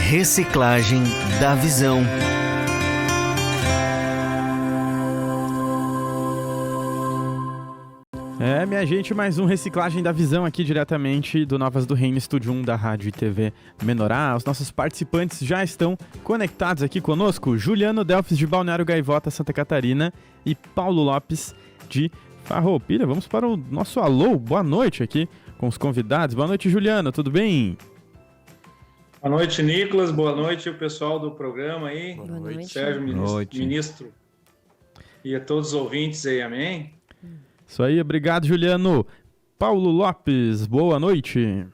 Reciclagem da Visão. Minha gente, mais um Reciclagem da Visão aqui diretamente do Novas do Reino, Estúdio 1 da Rádio e TV Menorá. Os nossos participantes já estão conectados aqui conosco. Juliano Delfes de Balneário Gaivota, Santa Catarina, e Paulo Lopes de Farroupilha. Vamos para o nosso alô, boa noite aqui com os convidados. Boa noite, Juliano, tudo bem? Boa noite, Nicolas. Boa noite, o pessoal do programa aí. Boa noite. Sérgio, ministro. E a todos os ouvintes aí, amém? Isso aí, obrigado, Juliano. Paulo Lopes, boa noite.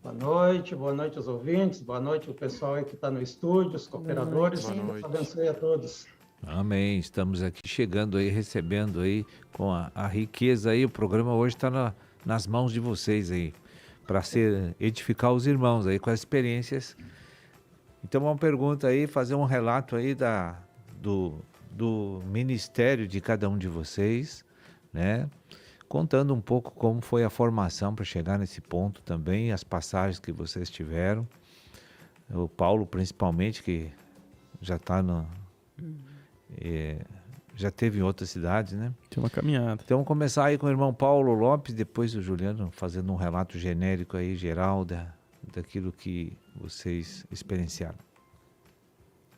Boa noite aos ouvintes, boa noite o pessoal aí que está no estúdio, os cooperadores. Boa noite. Deus abençoe a todos. Amém. Estamos aqui chegando aí, recebendo aí com a riqueza aí. O programa hoje está nas mãos de vocês aí, para edificar os irmãos aí com as experiências. Então, uma pergunta aí, fazer um relato aí do ministério de cada um de vocês, né? Contando um pouco como foi a formação para chegar nesse ponto também, as passagens que vocês tiveram. O Paulo, principalmente, que já está já teve em outras cidades, né? Tem uma caminhada. Então, vamos começar aí com o irmão Paulo Lopes, depois o Juliano fazendo um relato genérico aí, geral, daquilo que vocês experienciaram.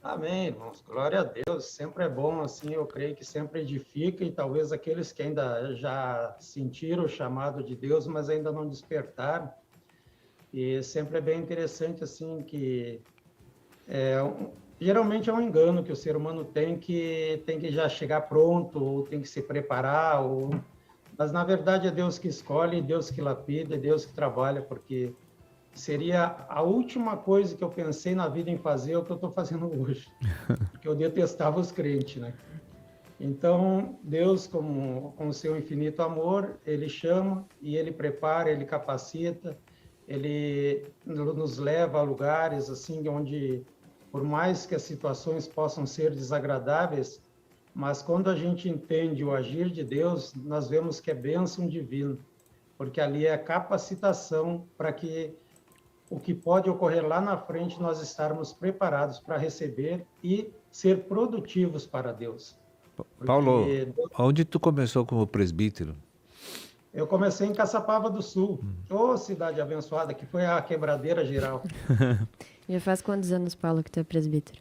Amém, irmãos. Glória a Deus. Sempre é bom, assim, eu creio que sempre edifica, e talvez aqueles que ainda já sentiram o chamado de Deus, mas ainda não despertaram. E sempre é bem interessante, assim, que geralmente é um engano que o ser humano tem que já chegar pronto, ou tem que se preparar, mas na verdade é Deus que escolhe, Deus que lapida, é Deus que trabalha, porque seria a última coisa que eu pensei na vida em fazer, é o que eu estou fazendo hoje, porque eu detestava os crentes, né? Então, Deus, com o seu infinito amor, Ele chama e Ele prepara, Ele capacita, Ele nos leva a lugares assim onde, por mais que as situações possam ser desagradáveis, mas quando a gente entende o agir de Deus, nós vemos que é bênção divina, porque ali é capacitação para que o que pode ocorrer lá na frente, nós estarmos preparados para receber e ser produtivos para Deus. Porque Paulo, onde tu começou como presbítero? Eu comecei em Caçapava do Sul, cidade abençoada, que foi a quebradeira geral. Já faz quantos anos, Paulo, que tu é presbítero?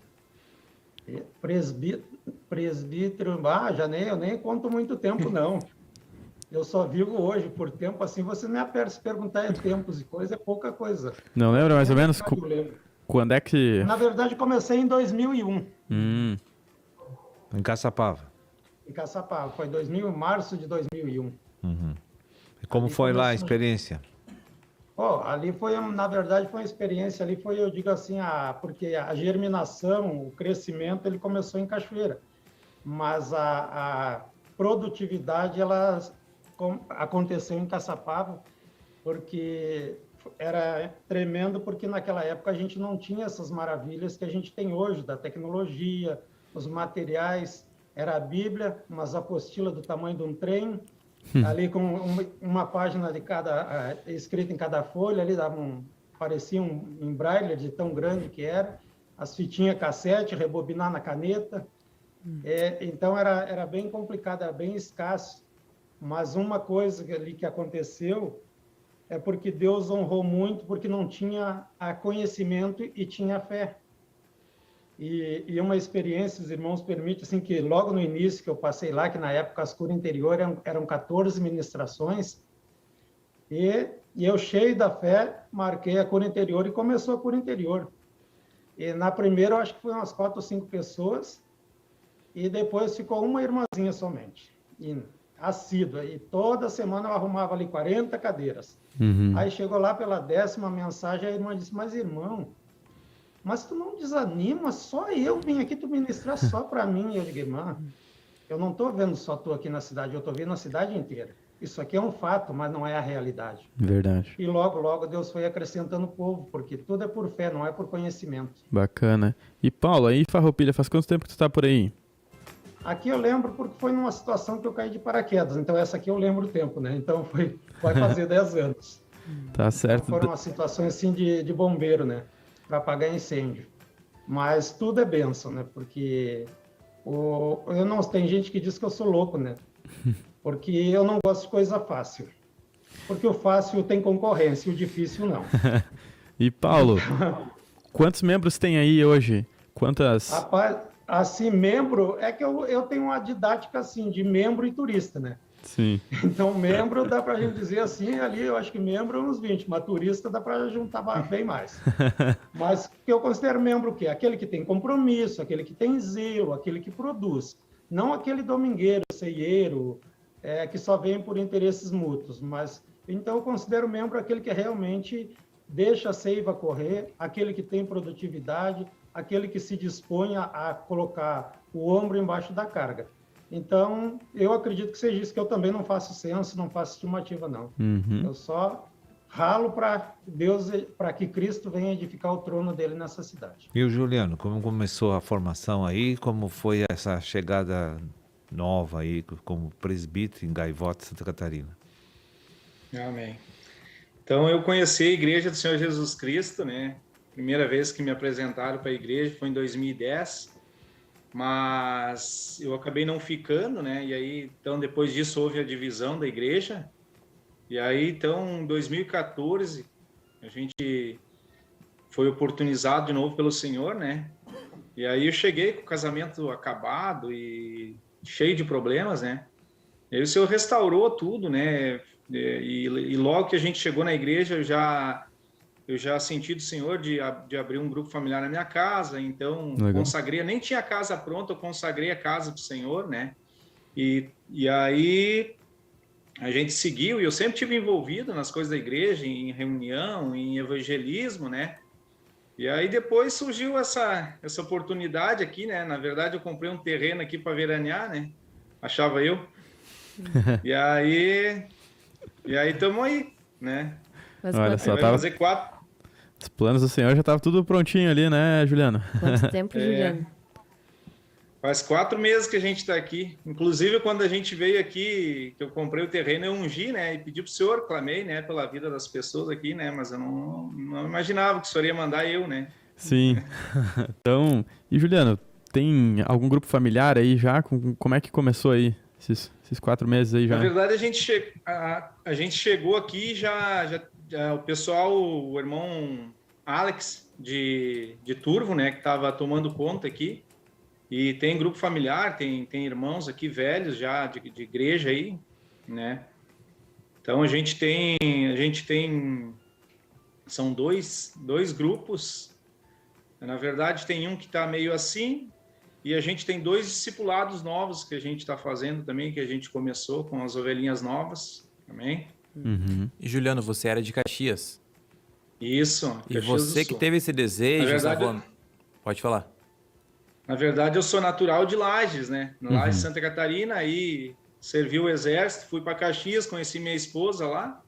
Presbítero, eu nem conto muito tempo, não. Eu só vivo hoje, por tempo assim, você me aperta, se perguntar tempos e coisa, é pouca coisa. Não lembra mais ou menos quando é que... Na verdade, comecei em 2001. Em Caçapava? Em Caçapava, foi março de 2001. Uhum. E como foi lá a experiência? Ali foi, na verdade, foi uma experiência, eu digo assim, porque a germinação, o crescimento, ele começou em Cachoeira, mas a produtividade, ela aconteceu em Caçapava, porque era tremendo, porque naquela época a gente não tinha essas maravilhas que a gente tem hoje, da tecnologia, os materiais, era a Bíblia, umas apostilas do tamanho de um trem, ali com uma página de cada, escrita em cada folha, ali parecia em braille de tão grande que era, as fitinhas cassete, rebobinar na caneta, então era bem complicado, era bem escasso. Mas uma coisa ali que aconteceu é porque Deus honrou muito, porque não tinha conhecimento e tinha fé. E uma experiência, os irmãos permitem, assim, que logo no início que eu passei lá, que na época as curas interior eram 14 ministrações, e eu cheio da fé, marquei a cura interior e começou a cura interior. E na primeira, eu acho que foi umas 4 ou 5 pessoas, e depois ficou uma irmãzinha somente. Assídua, e toda semana eu arrumava ali 40 cadeiras. Aí chegou lá pela 10ª mensagem, a irmã disse, mas irmão, mas tu não desanima, só eu vim aqui tu ministrar só para mim. Eu digo, irmã, eu não estou vendo só tu aqui na cidade, eu estou vendo a cidade inteira. Isso aqui é um fato, mas não é a realidade. Verdade. E logo Deus foi acrescentando o povo, porque tudo é por fé, não é por conhecimento. Bacana. E Paulo, aí Farroupilha, faz quanto tempo que tu tá por aí? Aqui eu lembro porque foi numa situação que eu caí de paraquedas, então essa aqui eu lembro o tempo, né? Então vai fazer 10 anos. Tá certo. Então foram uma situação assim de bombeiro, né? para apagar incêndio. Mas tudo é bênção, né? Porque tem gente que diz que eu sou louco, né? Porque eu não gosto de coisa fácil. Porque o fácil tem concorrência e o difícil não. E Paulo, quantos membros tem aí hoje? Quantas? Rapaz, assim, membro, é que eu tenho uma didática assim, de membro e turista, né? Sim. Então, membro dá para a gente dizer assim, ali eu acho que membro uns 20, mas turista dá para juntar bem mais. Mas o que eu considero membro o quê? Aquele que tem compromisso, aquele que tem zelo, aquele que produz. Não aquele domingueiro, ceieiro, que só vem por interesses mútuos. Mas, então, eu considero membro aquele que realmente deixa a seiva correr, aquele que tem produtividade, aquele que se dispõe a colocar o ombro embaixo da carga. Então, eu acredito que seja isso, que eu também não faço censo, não faço estimativa, não. Uhum. Eu só ralo para Deus, para que Cristo venha edificar o trono dele nessa cidade. E o Juliano, como começou a formação aí? Como foi essa chegada nova aí como presbítero em Gaivota, Santa Catarina? Amém. Então, eu conheci a Igreja do Senhor Jesus Cristo, né? Primeira vez que me apresentaram para a igreja foi em 2010. Mas eu acabei não ficando, né? E aí, então, depois disso houve a divisão da igreja. E aí, então, em 2014, a gente foi oportunizado de novo pelo Senhor, né? E aí eu cheguei com o casamento acabado e cheio de problemas, né? E aí o Senhor restaurou tudo, né? E logo que a gente chegou na igreja, eu já senti do Senhor de abrir um grupo familiar na minha casa, então consagrei, nem tinha a casa pronta, eu consagrei a casa do Senhor, né? E aí a gente seguiu, e eu sempre tive envolvido nas coisas da igreja, em reunião, em evangelismo, né? E aí depois surgiu essa oportunidade aqui, né? Na verdade eu comprei um terreno aqui para veranear, né? Achava eu. E aí estamos aí, né? Olha só, vai fazer 4. Os planos do Senhor já estavam tudo prontinho ali, né, Juliano? Quanto tempo, Juliano? Faz 4 meses que a gente está aqui. Inclusive, quando a gente veio aqui, que eu comprei o terreno, eu ungi, né? E pedi para o senhor, clamei, né? Pela vida das pessoas aqui, né? Mas eu não imaginava que o senhor ia mandar eu, né? Sim. Então, e Juliano, tem algum grupo familiar aí já? Como é que começou aí esses 4 meses aí já? Na verdade, a gente chegou aqui já o pessoal, o irmão Alex de Turvo, né? Que estava tomando conta aqui. E tem grupo familiar, tem irmãos aqui velhos já de igreja aí, né? Então a gente tem são dois grupos. Na verdade tem um que está meio assim e a gente tem 2 discipulados novos que a gente está fazendo também, que a gente começou com as ovelhinhas novas também. Uhum. E Juliano, você era de Caxias. Isso. E você que teve esse desejo, verdade, pode falar. Na verdade, eu sou natural de Lages, né? Lages, Santa Catarina, aí servi o exército, fui para Caxias, conheci minha esposa lá,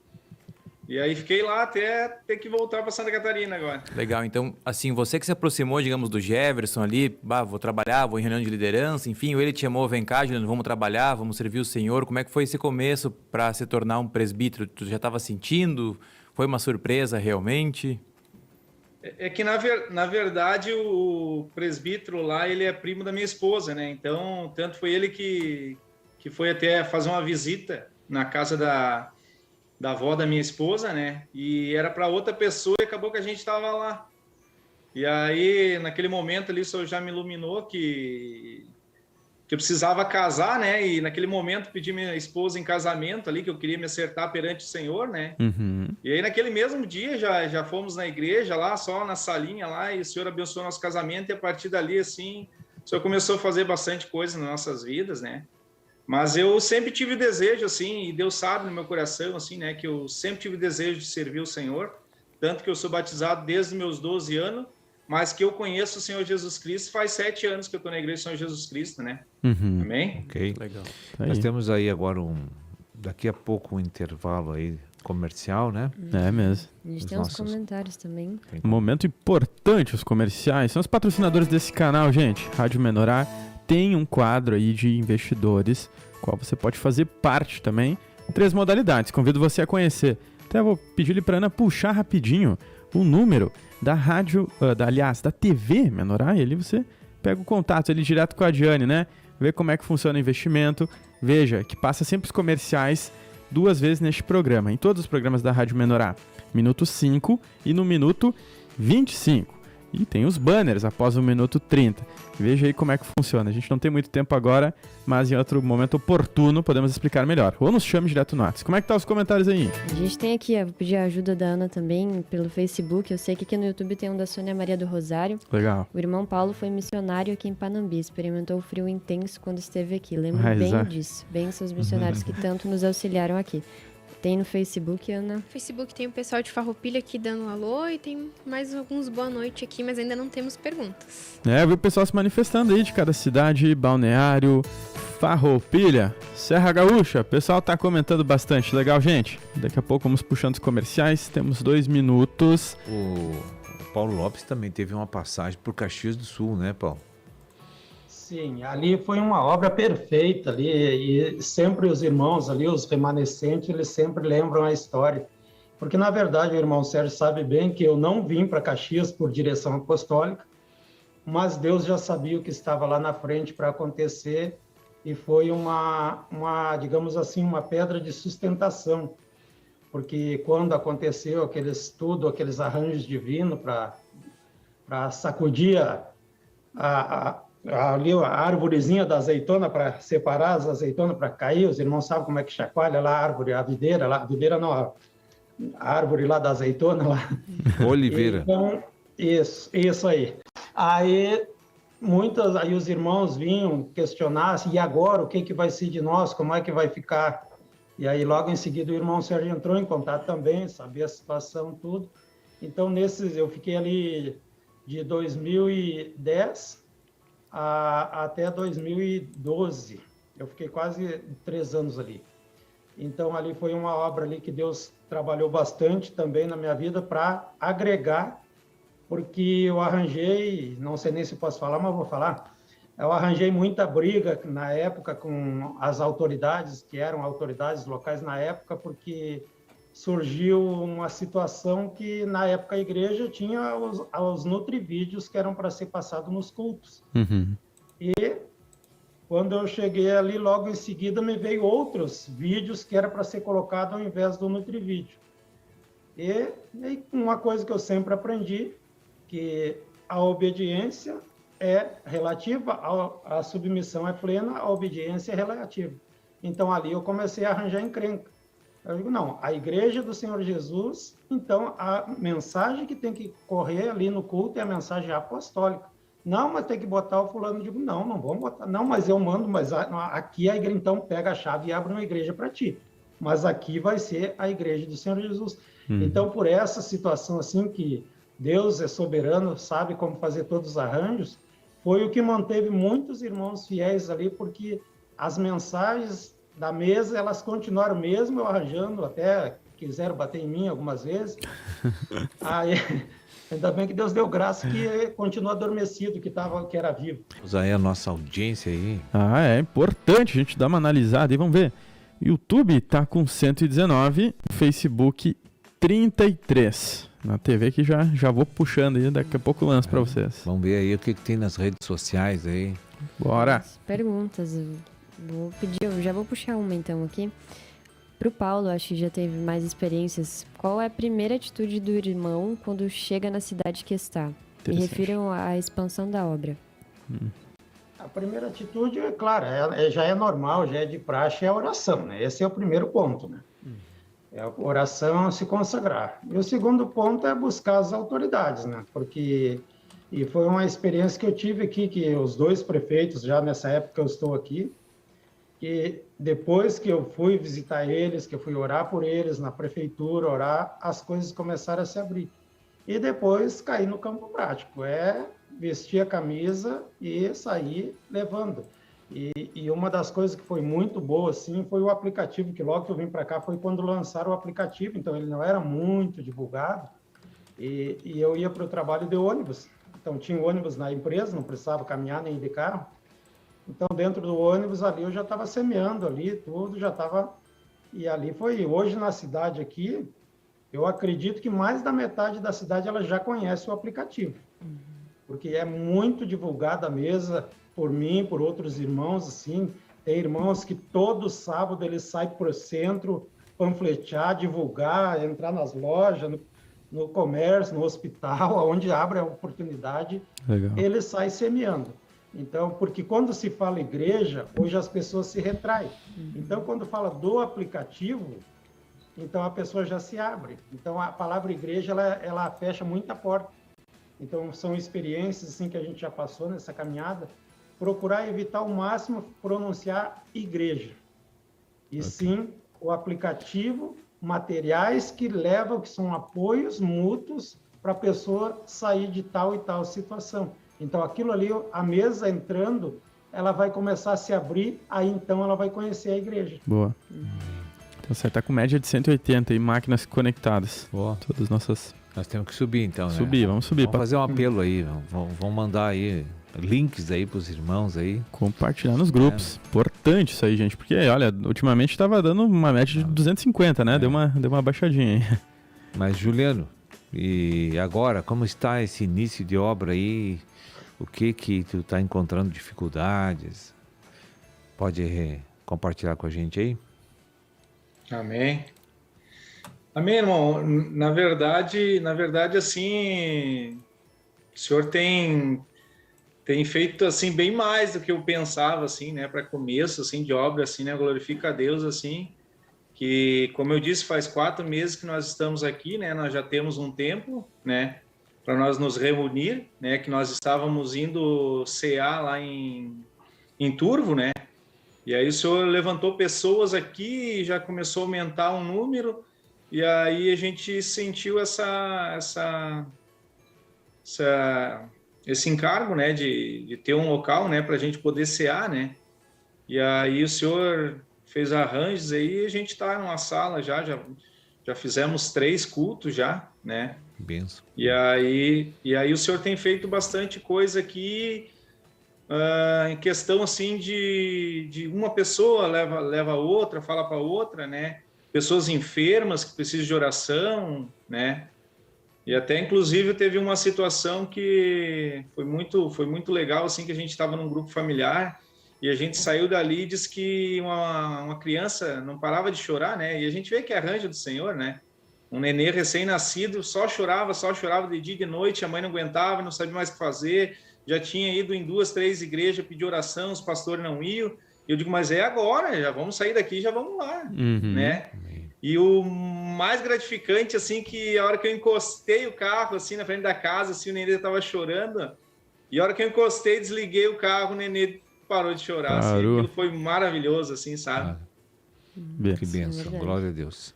e aí fiquei lá até ter que voltar para Santa Catarina agora. Legal, então, assim, você que se aproximou, digamos, do Jefferson ali, vou trabalhar, vou em reunião de liderança, enfim, ele te chamou, vem cá, Juliano, vamos trabalhar, vamos servir o Senhor. Como é que foi esse começo para se tornar um presbítero? Tu já estava sentindo? Foi uma surpresa realmente? É que, na verdade, o presbítero lá, ele é primo da minha esposa, né? Então, tanto foi ele que foi até fazer uma visita na casa da avó da minha esposa, né? E era para outra pessoa e acabou que a gente estava lá. E aí, naquele momento ali, o Senhor já me iluminou que eu precisava casar, né? E naquele momento pedi minha esposa em casamento ali, que eu queria me acertar perante o Senhor, né? Uhum. E aí naquele mesmo dia já fomos na igreja lá, só na salinha lá, e o Senhor abençoou nosso casamento, e a partir dali, assim, o Senhor começou a fazer bastante coisa nas nossas vidas, né? Mas eu sempre tive o desejo, assim, e Deus sabe no meu coração, assim, né? Que eu sempre tive o desejo de servir o Senhor, tanto que eu sou batizado desde os meus 12 anos, mas que eu conheço o Senhor Jesus Cristo faz 7 anos que eu estou na igreja do Senhor Jesus Cristo, né? Uhum. Amém? Ok. Legal. Tá Nós aí. temos aí agora daqui a pouco um intervalo aí comercial, né? É mesmo. A gente Os tem uns nossos- comentários também. Um momento importante, os comerciais. São os patrocinadores desse canal, gente. Rádio Menorá tem um quadro aí de investidores, qual você pode fazer parte também. 3 modalidades, convido você a conhecer. Até vou pedir-lhe para Ana puxar rapidinho o número da rádio, aliás, da TV Menorá, e ali você pega o contato ali direto com a Diane, né? Vê como é que funciona o investimento. Veja que passa sempre os comerciais 2 vezes neste programa, em todos os programas da Rádio Menorá. Minuto 5 e no minuto 25. E tem os banners após o minuto 30. Veja aí como é que funciona. A gente não tem muito tempo agora, mas em outro momento oportuno podemos explicar melhor. Ou nos chame direto no WhatsApp. Como é que tá os comentários aí? A gente tem aqui, vou pedir a ajuda da Ana também pelo Facebook. Eu sei que aqui no YouTube tem um da Sônia Maria do Rosário. Legal. O irmão Paulo foi missionário aqui em Panambi, experimentou o frio intenso quando esteve aqui. Lembro Ah, bem exato. disso. Bem seus missionários que tanto nos auxiliaram aqui. Tem no Facebook, Ana? No Facebook tem o pessoal de Farroupilha aqui dando um alô e tem mais alguns boa noite aqui, mas ainda não temos perguntas. Eu vi o pessoal se manifestando aí de cada cidade, Balneário, Farroupilha, Serra Gaúcha. O pessoal tá comentando bastante. Legal, gente? Daqui a pouco vamos puxando os comerciais. Temos 2 minutos. O Paulo Lopes também teve uma passagem por Caxias do Sul, né, Paulo? Sim, ali foi uma obra perfeita ali, e sempre os irmãos ali, os remanescentes, eles sempre lembram a história. Porque, na verdade, o irmão Sérgio sabe bem que eu não vim para Caxias por direção apostólica, mas Deus já sabia o que estava lá na frente para acontecer, e foi digamos assim, uma pedra de sustentação. Porque quando aconteceu aqueles arranjos divinos para sacudir ali a árvorezinha da azeitona, para separar as azeitonas para cair, os irmãos sabem como é que chacoalha lá a árvore, a videira não, a árvore lá da azeitona lá. Oliveira. Então, isso aí. Aí os irmãos vinham questionar, e agora o que vai ser de nós, como é que vai ficar? E aí logo em seguida o irmão Sérgio entrou em contato também, sabia a situação, tudo. Então eu fiquei ali de 2010 até 2012. Eu fiquei quase 3 anos ali. Então, ali foi uma obra ali que Deus trabalhou bastante também na minha vida para agregar, porque eu arranjei, não sei nem se posso falar, mas vou falar, eu arranjei muita briga na época com as autoridades, que eram autoridades locais na época, porque surgiu uma situação que, na época, a igreja tinha os nutrivídeos que eram para ser passados nos cultos. Uhum. E quando eu cheguei ali, logo em seguida, me veio outros vídeos que era para ser colocado ao invés do nutrivídeo. E uma coisa que eu sempre aprendi, que a obediência é relativa, a submissão é plena, a obediência é relativa. Então, ali eu comecei a arranjar encrenca. Eu digo, não, a igreja do Senhor Jesus, então a mensagem que tem que correr ali no culto é a mensagem apostólica. Não, mas tem que botar o fulano. Eu digo, não vamos botar. Não, mas eu mando, mas aqui a igreja, então pega a chave e abre uma igreja para ti. Mas aqui vai ser a igreja do Senhor Jesus. Então, por essa situação assim, que Deus é soberano, sabe como fazer todos os arranjos, foi o que manteve muitos irmãos fiéis ali, porque as mensagens da mesa, elas continuaram mesmo eu arranjando, até quiseram bater em mim algumas vezes. Aí, ainda bem que Deus deu graça que continuou adormecido, que era vivo. Vamos aí a nossa audiência aí. É importante a gente dar uma analisada e vamos ver. YouTube tá com 119, Facebook 33. Na TV que já vou puxando aí, daqui a pouco lanço para vocês. Vamos ver aí o que tem nas redes sociais aí. Bora! As perguntas. Eu já vou puxar uma então aqui. Pro Paulo, acho que já teve mais experiências. Qual é a primeira atitude do irmão quando chega na cidade que está? Me refiro à expansão da obra. A primeira atitude, é claro, já é normal, já é de praxe, é a oração, né? Esse é o primeiro ponto, né? É a oração, se consagrar. E o segundo ponto é buscar as autoridades, né? E foi uma experiência que eu tive aqui, que os 2 prefeitos, já nessa época que eu estou aqui, que depois que eu fui visitar eles, que eu fui orar por eles na prefeitura, as coisas começaram a se abrir. E depois cair no campo prático, vestir a camisa e sair levando. E uma das coisas que foi muito boa, assim, foi o aplicativo, que logo que eu vim para cá foi quando lançaram o aplicativo, então ele não era muito divulgado, e eu ia para o trabalho de ônibus. Então tinha ônibus na empresa, não precisava caminhar nem ir de carro. Então, dentro do ônibus ali, eu já estava semeando ali, tudo, já estava... E ali foi, hoje na cidade aqui, Eu acredito que mais da metade da cidade ela já conhece o aplicativo, porque é muito divulgado a mesa por mim, por outros irmãos, assim. Tem irmãos que todo sábado eles saem para o centro, panfletear, divulgar, entrar nas lojas, no comércio, no hospital, onde abre a oportunidade, Legal. ele sai semeando. Então, porque quando se fala igreja, hoje as pessoas se retraem. Então, quando fala do aplicativo, então a pessoa já se abre. Então, a palavra igreja, ela fecha muita porta. Então, são experiências assim, que a gente já passou nessa caminhada, procurar evitar ao máximo pronunciar igreja. E sim, o aplicativo, materiais que levam, que são apoios mútuos para a pessoa sair de tal e tal situação. Então, aquilo ali, a mesa entrando, ela vai começar a se abrir, aí então ela vai conhecer a igreja. Boa. Então você tá com média de 180 e máquinas conectadas. Boa. Todas nossas... Nós temos que subir então, né? Vamos subir. Vamos fazer um apelo aí, vamos mandar aí links aí pros irmãos aí. Compartilhar nos grupos. Importante isso aí, gente, porque, olha, ultimamente tava dando uma média de 250, né? Deu uma baixadinha aí. Mas, Juliano, e agora, como está esse início de obra aí? O que tu está encontrando dificuldades? Pode compartilhar com a gente aí? Amém. Amém, irmão. Na verdade, assim, o senhor tem feito assim bem mais do que eu pensava, assim, né, para começo assim de obra, assim, né, glorifica a Deus, assim, que, como eu disse, faz 4 meses que nós estamos aqui, né, nós já temos um tempo, né, para nós nos reunir, né, que nós estávamos indo cear lá em Turvo, né, e aí o senhor levantou pessoas aqui, já começou a aumentar um número, e aí a gente sentiu esse encargo, né, de ter um local, né, para a gente poder cear, né, e aí o senhor fez arranjos aí, a gente está numa sala já fizemos 3 cultos já, né, benção. E aí o senhor tem feito bastante coisa aqui, em questão assim de uma pessoa leva a outra, fala para outra, né, pessoas enfermas que precisam de oração, né, e até inclusive teve uma situação que foi muito legal, assim, que a gente estava num grupo familiar e a gente saiu dali e disse que uma criança não parava de chorar, né, e a gente vê que é arranjo do Senhor, né, um nenê recém-nascido só chorava de dia e de noite, a mãe não aguentava, não sabia mais o que fazer, já tinha ido em 2, 3 igrejas pedir oração, os pastores não iam, e eu digo, mas é agora, já vamos sair daqui, já vamos lá, né? E o mais gratificante, assim, que a hora que eu encostei o carro, assim, na frente da casa, assim, o nenê estava chorando, e a hora que eu encostei, desliguei o carro, o nenê parou de chorar, assim, aquilo foi maravilhoso, assim, sabe? Que bênção, glória a Deus.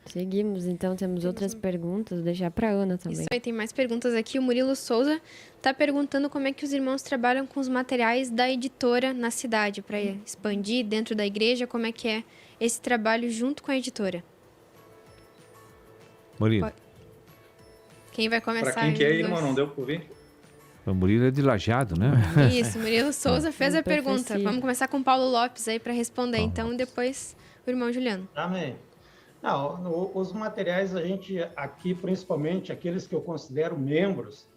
Seguimos, então, temos outras perguntas, vou deixar para Ana também. Isso aí, tem mais perguntas aqui. O Murilo Souza está perguntando como é que os irmãos trabalham com os materiais da editora na cidade, para expandir dentro da igreja, como é que é esse trabalho junto com a editora. Murilo. Quem vai começar? Para quem que é, irmão? Não deu para ouvir? O Murilo é de Lajado, né? Isso, Murilo Souza fez a pergunta. profecia. Vamos começar com o Paulo Lopes aí para responder, então, depois o irmão Juliano. Amém. Não, os materiais, a gente aqui, principalmente aqueles que eu considero membros,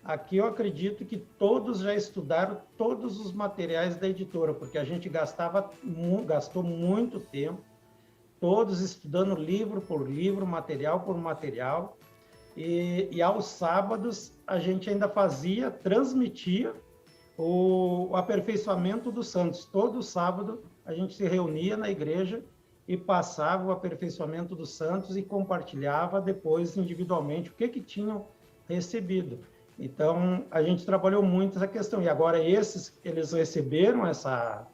aqui eu acredito que todos já estudaram todos os materiais da editora, porque a gente gastou muito tempo, todos estudando livro por livro, material por material, e aos sábados a gente ainda transmitia o aperfeiçoamento dos santos. Todo sábado a gente se reunia na igreja e passava o aperfeiçoamento dos santos e compartilhava depois individualmente o que tinham recebido. Então, a gente trabalhou muito essa questão. E agora eles receberam essa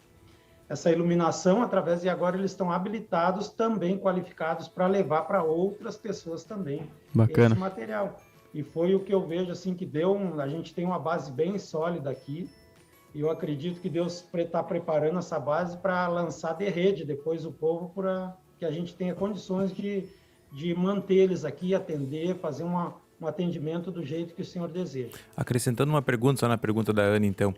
iluminação através, e agora eles estão habilitados, também qualificados para levar para outras pessoas também. Bacana. Esse material. E foi o que eu vejo, assim, que a gente tem uma base bem sólida aqui, e eu acredito que Deus está preparando essa base para lançar de rede depois o povo, para que a gente tenha condições de manter eles aqui, atender, fazer um atendimento do jeito que o Senhor deseja. Acrescentando uma pergunta, só na pergunta da Ana, então,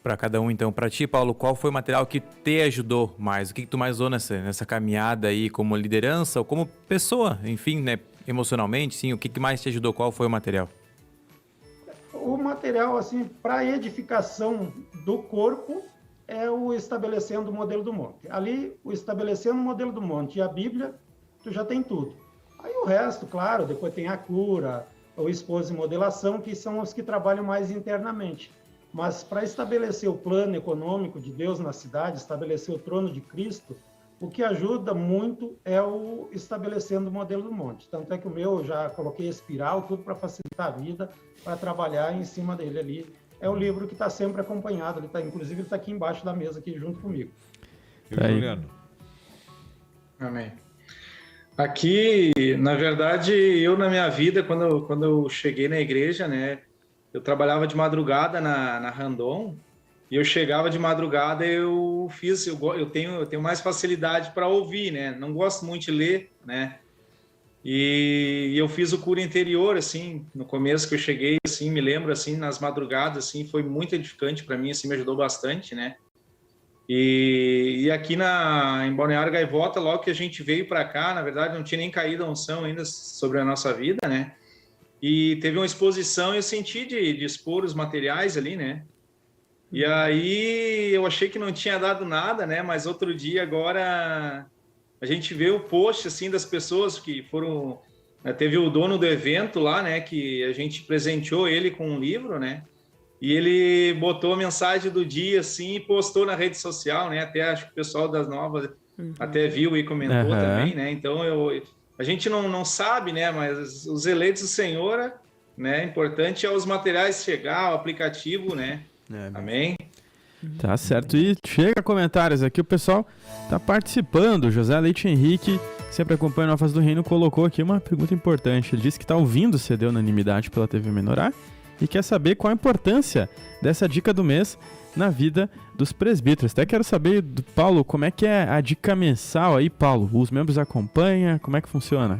para cada um, então. Para ti, Paulo, qual foi o material que te ajudou mais? O que tu mais usou nessa caminhada aí como liderança ou como pessoa, enfim, né? emocionalmente, sim? O que mais te ajudou? Qual foi o material? O material, assim, para edificação do corpo é o Estabelecendo o Modelo do Monte. Ali, o Estabelecendo o Modelo do Monte e a Bíblia, tu já tem tudo. Aí o resto, claro, depois tem a cura, o esposo e modelação, que são os que trabalham mais internamente. Mas para estabelecer o plano econômico de Deus na cidade, estabelecer o trono de Cristo, o que ajuda muito é o Estabelecendo o Modelo do Monte. Tanto é que o meu, eu já coloquei espiral, tudo para facilitar a vida, para trabalhar em cima dele ali. É o livro que está sempre acompanhado, inclusive ele está aqui embaixo da mesa, aqui junto comigo. Juliano. Amém. Aqui, na verdade, eu na minha vida, quando eu cheguei na igreja, né, eu trabalhava de madrugada na Randon, e eu chegava de madrugada, eu tenho mais facilidade para ouvir, né, não gosto muito de ler, né, e eu fiz o cura interior, assim, no começo que eu cheguei, assim, me lembro, assim, nas madrugadas, assim, foi muito edificante para mim, assim, me ajudou bastante, né. E aqui em Balneário Gaivota, logo que a gente veio para cá, na verdade não tinha nem caído a unção ainda sobre a nossa vida, né? E teve uma exposição e eu senti de expor os materiais ali, né? E aí eu achei que não tinha dado nada, né? Mas outro dia agora a gente vê o post assim das pessoas que foram... Teve o dono do evento lá, né? Que a gente presenteou ele com um livro, né? E ele botou a mensagem do dia, assim, e postou na rede social, né? Até acho que o pessoal das novas até viu e comentou também, né? Então, a gente não sabe, né? Mas os eleitos do Senhor, né? Importante é os materiais chegar, o aplicativo, né? Amém? Tá certo. E chega comentários aqui, o pessoal tá participando. José Leite Henrique, sempre acompanha Novas do Reino, colocou aqui uma pergunta importante. Ele disse que tá ouvindo o CD Unanimidade pela TV Menorá e quer saber qual a importância dessa dica do mês na vida dos presbíteros. Até quero saber do Paulo, como é que é a dica mensal aí, Paulo? Os membros acompanham? Como é que funciona?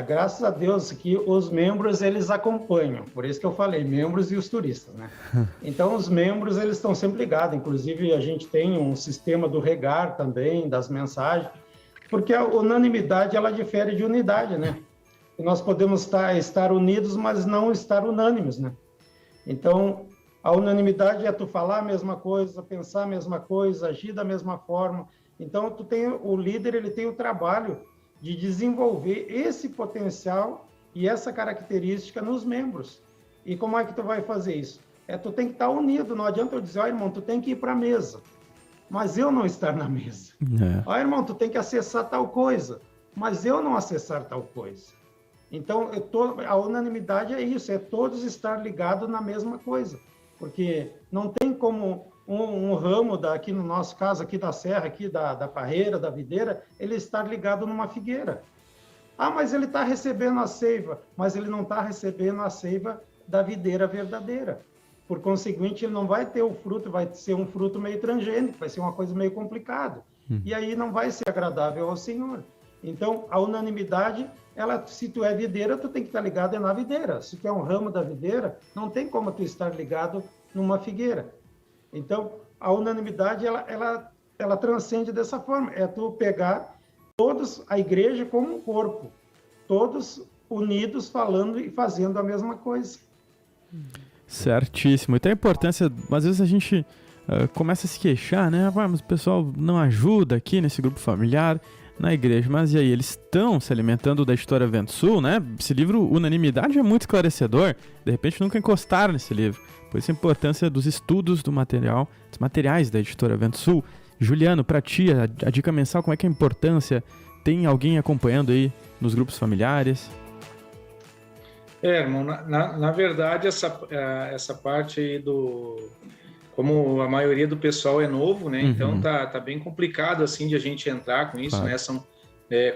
Graças a Deus que os membros, eles acompanham. Por isso que eu falei, membros e os turistas, né? Então, os membros, eles estão sempre ligados. Inclusive, a gente tem um sistema do regar também, das mensagens, porque a unanimidade, ela difere de unidade, né? E nós podemos estar unidos, mas não estar unânimes, né? Então, a unanimidade é tu falar a mesma coisa, pensar a mesma coisa, agir da mesma forma. Então, o líder, ele tem o trabalho de desenvolver esse potencial e essa característica nos membros. E como é que tu vai fazer isso? Tu tem que estar unido, não adianta eu dizer, irmão, tu tem que ir para a mesa, mas eu não estar na mesa. Irmão, tu tem que acessar tal coisa, mas eu não acessar tal coisa. Então, a unanimidade é isso, é todos estar ligados na mesma coisa, porque não tem como um ramo, aqui no nosso caso, aqui da serra, aqui da parreira, da videira, ele estar ligado numa figueira. Mas ele está recebendo a seiva, mas ele não está recebendo a seiva da videira verdadeira. Por conseguinte, ele não vai ter o fruto, vai ser um fruto meio transgênico, vai ser uma coisa meio complicada. E aí não vai ser agradável ao Senhor. Então, a unanimidade, se tu é videira, tu tem que estar ligado na videira. Se tu é um ramo da videira, não tem como tu estar ligado numa figueira. Então, a unanimidade, ela transcende dessa forma. É tu pegar todos, a igreja como um corpo, todos unidos, falando e fazendo a mesma coisa. Certíssimo. E tem a importância, às vezes a gente começa a se queixar, né? Mas o pessoal não ajuda aqui nesse grupo familiar, na igreja, mas e aí, eles estão se alimentando da Editora Vento Sul, né? Esse livro, Unanimidade, é muito esclarecedor, de repente nunca encostaram nesse livro, por isso a importância dos estudos do material, dos materiais da Editora Vento Sul. Juliano, para ti, a dica mensal, como é que é a importância? Tem alguém acompanhando aí nos grupos familiares? Irmão, na verdade, essa parte aí como a maioria do pessoal é novo, né? Então tá bem complicado assim de a gente entrar com isso, né? São,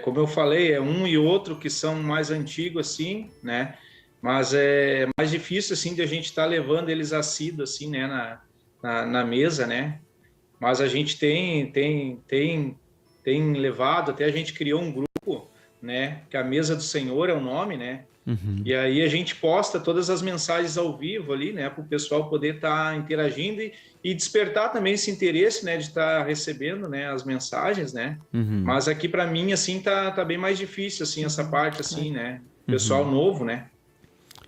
como eu falei, um e outro que são mais antigos assim, né? Mas é mais difícil assim de a gente estar levando eles assíduo assim, né? Na mesa, né? Mas a gente tem levado, até a gente criou um grupo, né? Que a Mesa do Senhor é o nome, né? E aí a gente posta todas as mensagens ao vivo ali, né, para o pessoal poder estar interagindo e despertar também esse interesse, né, de estar recebendo, né, as mensagens, né. Mas aqui para mim assim tá bem mais difícil assim essa parte assim, né, pessoal novo, né.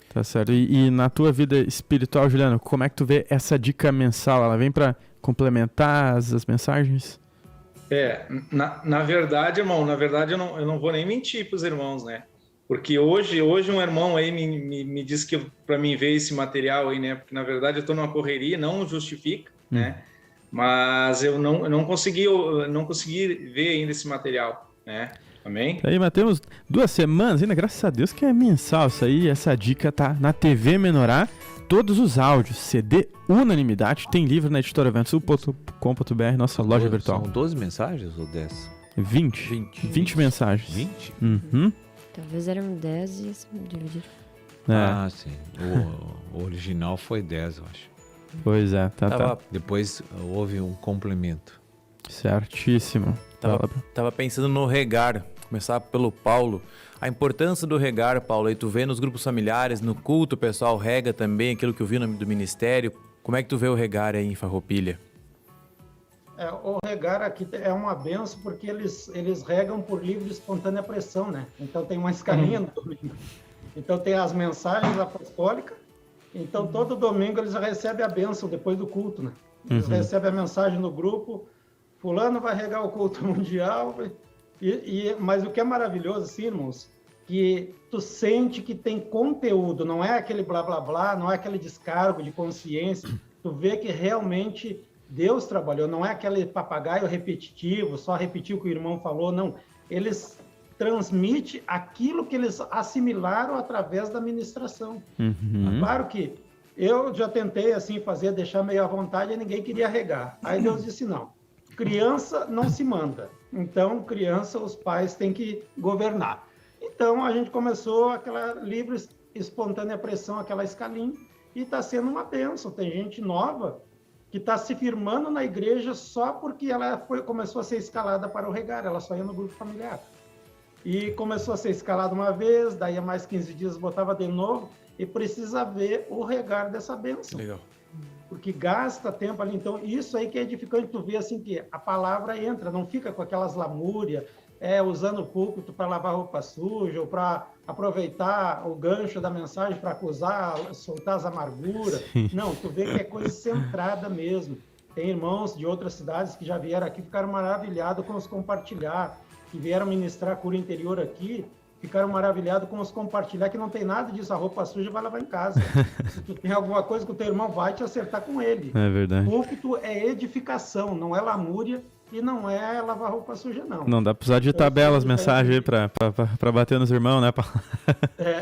Tá certo. E na tua vida espiritual, Juliano, como é que tu vê essa dica mensal? Ela vem para complementar as mensagens? Na verdade, irmão, eu não vou nem mentir para os irmãos, né? Porque hoje um irmão aí me disse que para mim ver esse material aí, né? Porque na verdade eu estou numa correria, não justifica, né? Mas eu não consegui ver ainda esse material, né? Amém? Aí, mas temos 2 semanas ainda, graças a Deus que é mensal isso aí. Essa dica tá na TV Menorá. Todos os áudios, CD Unanimidade, tem livro na editoraventus.com.br, nossa loja virtual. São 12 mensagens ou 10? 20 mensagens. 20? Talvez eram 10 e dividir. Ah, sim. O original foi 10, eu acho. Pois é, tá. Depois houve um complemento. Certíssimo. Tava pensando no regar, começar pelo Paulo. A importância do regar, Paulo, aí tu vê nos grupos familiares, no culto o pessoal rega também, aquilo que eu vi do ministério. Como é que tu vê o regar aí em Farroupilha? O regar aqui é uma benção porque eles regam por livre e espontânea pressão, né? Então tem uma escalinha no domingo. Então tem as mensagens apostólicas. Então todo domingo eles recebem a benção depois do culto, né? Eles recebem a mensagem no grupo, fulano vai regar o culto mundial. Mas o que é maravilhoso, assim, irmãos, que tu sente que tem conteúdo, não é aquele blá blá blá, não é aquele descargo de consciência. Tu vê que realmente Deus trabalhou, não é aquele papagaio repetitivo, só repetir o que o irmão falou, não. Eles transmitem aquilo que eles assimilaram através da ministração. Claro que eu já tentei assim deixar meio à vontade e ninguém queria regar. Aí Deus disse não, criança não se manda. Então, criança, os pais têm que governar. Então, a gente começou aquela livre, espontânea pressão, aquela escalinha, e está sendo uma bênção. Tem gente nova que está se firmando na igreja só porque ela começou a ser escalada para o regar, ela só ia no grupo familiar. E começou a ser escalada uma vez, daí a mais 15 dias botava de novo, e precisa ver o regar dessa bênção. Legal. Porque gasta tempo ali. Então, isso aí que é edificante, tu vê assim que a palavra entra, não fica com aquelas lamúrias, usando o púlpito para lavar roupa suja, ou para aproveitar o gancho da mensagem para acusar, soltar as amarguras. Sim. Não, tu vê que é coisa centrada mesmo. Tem irmãos de outras cidades que já vieram aqui, ficaram maravilhados com os compartilhar, que vieram ministrar a cura interior aqui, ficaram maravilhados com os compartilhar, que não tem nada disso, a roupa suja vai lavar em casa. Se tu tem alguma coisa com o teu irmão, vai te acertar com ele. É verdade. Púlpito é edificação, não é lamúria e não é lavar roupa suja, não. Não dá pra usar de tabela as mensagens aí pra bater nos irmãos, né, Paulo?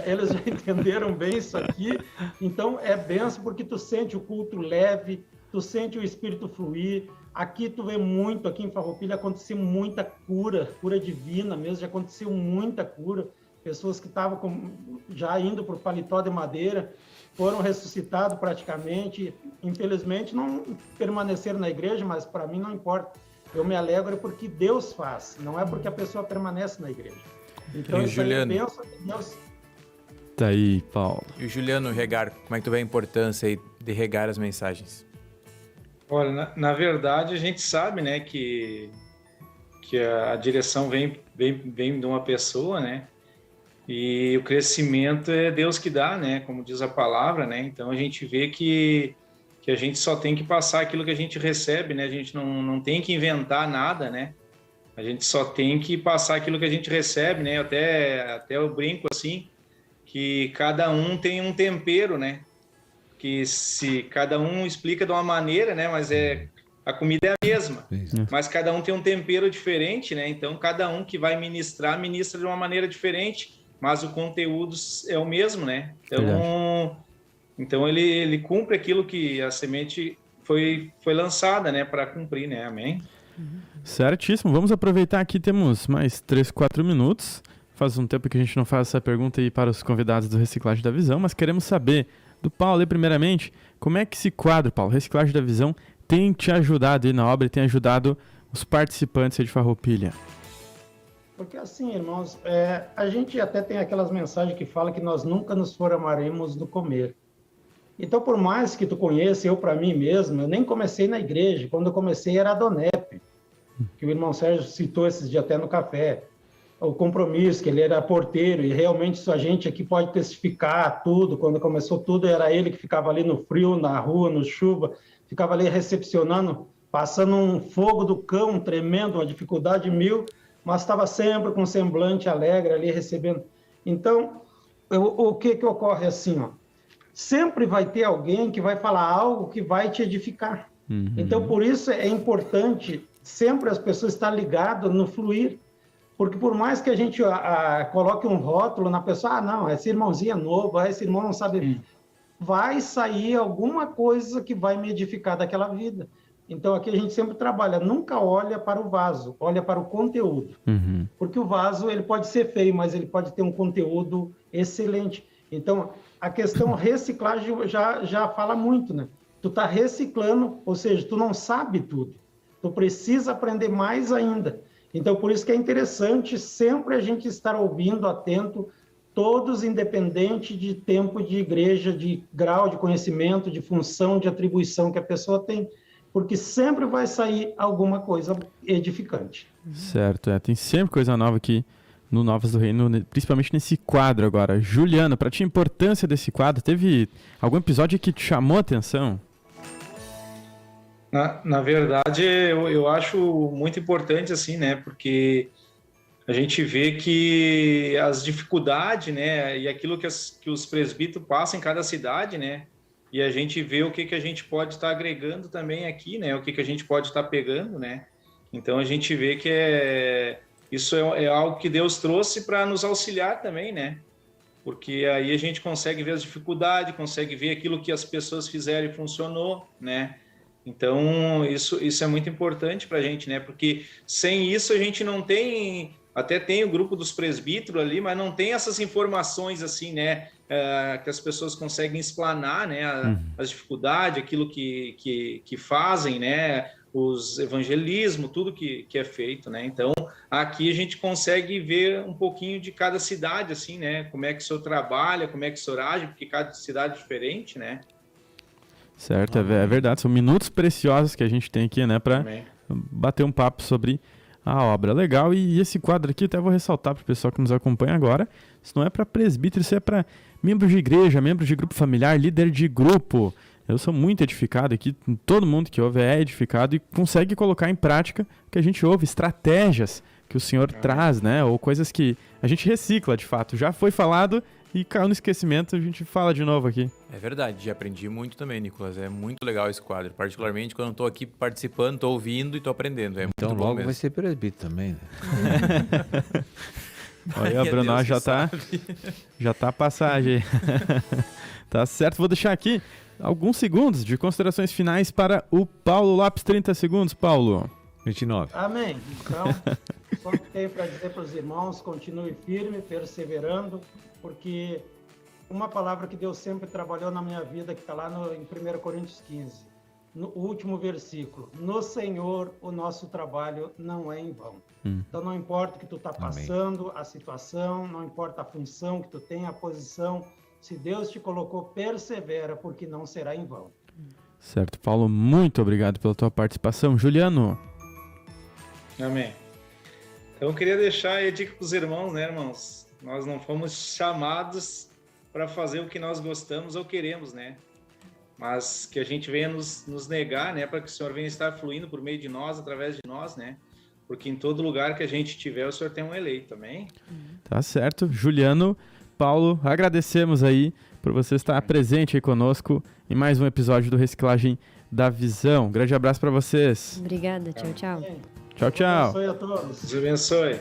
Eles já entenderam bem isso aqui, então é benção porque tu sente o culto leve, tu sente o espírito fluir. Aqui tu vê muito, aqui em Farroupilha aconteceu muita cura divina mesmo, já aconteceu muita cura. Pessoas que estavam já indo para o paletó de madeira, foram ressuscitados praticamente. Infelizmente não permaneceram na igreja, mas para mim não importa. Eu me alegro porque Deus faz, não é porque a pessoa permanece na igreja. Então E isso aí é Juliano? bênção de Deus. Tá aí, Paulo. E o Juliano, regar, como é que tu vê a importância aí de regar as mensagens? Olha, na verdade a gente sabe, né, que a direção vem de uma pessoa, né, e o crescimento é Deus que dá, né, como diz a palavra, né, então a gente vê que a gente só tem que passar aquilo que a gente recebe, né, a gente não tem que inventar nada, né, a gente só tem que passar aquilo que a gente recebe, né, até eu brinco assim, que cada um tem um tempero, né, que se cada um explica de uma maneira, né, mas a comida é a mesma, mas cada um tem um tempero diferente, né, então cada um que vai ministra de uma maneira diferente, mas o conteúdo é o mesmo, né, então ele cumpre aquilo que a semente foi lançada, né, para cumprir, né, amém? Certíssimo, vamos aproveitar aqui, temos mais 3, 4 minutos, faz um tempo que a gente não faz essa pergunta aí para os convidados do Reciclagem da Visão, mas queremos saber do Paulo aí, primeiramente, como é que esse quadro, Paulo, Reciclagem da Visão, tem te ajudado aí na obra e tem ajudado os participantes aí de Farroupilha? Porque assim, irmãos, a gente até tem aquelas mensagens que falam que nós nunca nos formaremos no comer. Então, por mais que tu conheça, eu para mim mesmo, eu nem comecei na igreja. Quando eu comecei era a Donep, que o irmão Sérgio citou esses dias até no café. O Compromisso, que ele era porteiro, e realmente isso a gente aqui pode testificar tudo. Quando começou tudo, era ele que ficava ali no frio, na rua, no chuva, ficava ali recepcionando, passando um fogo do cão tremendo, uma dificuldade mil, mas estava sempre com um semblante alegre ali recebendo. Então, o que ocorre assim, ó? Sempre vai ter alguém que vai falar algo que vai te edificar. Então, por isso é importante sempre as pessoas estar ligadas no fluir, porque por mais que a gente coloque um rótulo na pessoa, não, esse irmãozinho é novo, esse irmão não sabe, vai sair alguma coisa que vai me edificar daquela vida. Então, aqui a gente sempre trabalha, nunca olha para o vaso, olha para o conteúdo. Porque o vaso, ele pode ser feio, mas ele pode ter um conteúdo excelente. Então, a questão reciclagem já fala muito, né? Tu tá reciclando, ou seja, tu não sabe tudo. Tu precisa aprender mais ainda. Então, por isso que é interessante sempre a gente estar ouvindo, atento, todos independente de tempo de igreja, de grau de conhecimento, de função, de atribuição que a pessoa tem, porque sempre vai sair alguma coisa edificante. Certo, tem sempre coisa nova aqui no Novas do Reino, principalmente nesse quadro agora. Juliano, para ti a importância desse quadro, teve algum episódio que te chamou a atenção? Na verdade, eu acho muito importante, assim, né? Porque a gente vê que as dificuldades, né? E aquilo que os presbíteros passam em cada cidade, né? E a gente vê o que a gente pode estar agregando também aqui, né? O que a gente pode estar pegando, né? Então, a gente vê que isso é algo que Deus trouxe para nos auxiliar também, né? Porque aí a gente consegue ver as dificuldades, consegue ver aquilo que as pessoas fizeram e funcionou, né? Então, isso é muito importante para a gente, né? Porque sem isso a gente não tem... Até tem o grupo dos presbíteros ali, mas não tem essas informações assim, né? Que as pessoas conseguem explanar, né? As dificuldades, aquilo que fazem, né? Os evangelismo, tudo que é feito, né? Então, aqui a gente consegue ver um pouquinho de cada cidade, assim, né? Como é que o senhor trabalha, como é que o senhor age, porque cada cidade é diferente, né? Certo, é verdade. São minutos preciosos que a gente tem aqui, né? Para bater um papo sobre a obra. Legal. E esse quadro aqui, eu até vou ressaltar para o pessoal que nos acompanha agora. Isso não é para presbítero, isso é para membros de igreja, membros de grupo familiar, líder de grupo. Eu sou muito edificado aqui. Todo mundo que ouve é edificado e consegue colocar em prática o que a gente ouve, estratégias que o Senhor traz, né? Ou coisas que a gente recicla, de fato. Já foi falado e caiu no esquecimento, a gente fala de novo aqui. É verdade, já aprendi muito também, Nicolas. É muito legal esse quadro, particularmente quando eu tô aqui participando, tô ouvindo e tô aprendendo. Então muito bom logo mesmo. vai ser presbítero também, né? Olha, a Bruno já tá a passagem. Tá certo, vou deixar aqui alguns segundos de considerações finais para o Paulo Lopes. 30 segundos, Paulo. 29. Amém. Então, só que tenho para dizer para os irmãos, continue firme, perseverando, porque uma palavra que Deus sempre trabalhou na minha vida, que está lá em 1 Coríntios 15, no último versículo: no Senhor o nosso trabalho não é em vão. Então não importa o que tu está passando, a situação, não importa a função que tu tem, a posição, se Deus te colocou, persevera, porque não será em vão. Certo, Paulo, muito obrigado pela tua participação. Juliano. Amém. Então eu queria deixar a dica para os irmãos, né, irmãos? Nós não fomos chamados para fazer o que nós gostamos ou queremos, né? Mas que a gente venha nos negar, né? Para que o Senhor venha estar fluindo por meio de nós, através de nós, né? Porque em todo lugar que a gente tiver, o Senhor tem um eleito, amém? Tá certo. Juliano, Paulo, agradecemos aí por você estar presente aí conosco em mais um episódio do Reciclagem da Visão. Grande abraço para vocês. Obrigada, tchau, tchau. Tchau, tchau. Deus abençoe a todos. Deus abençoe.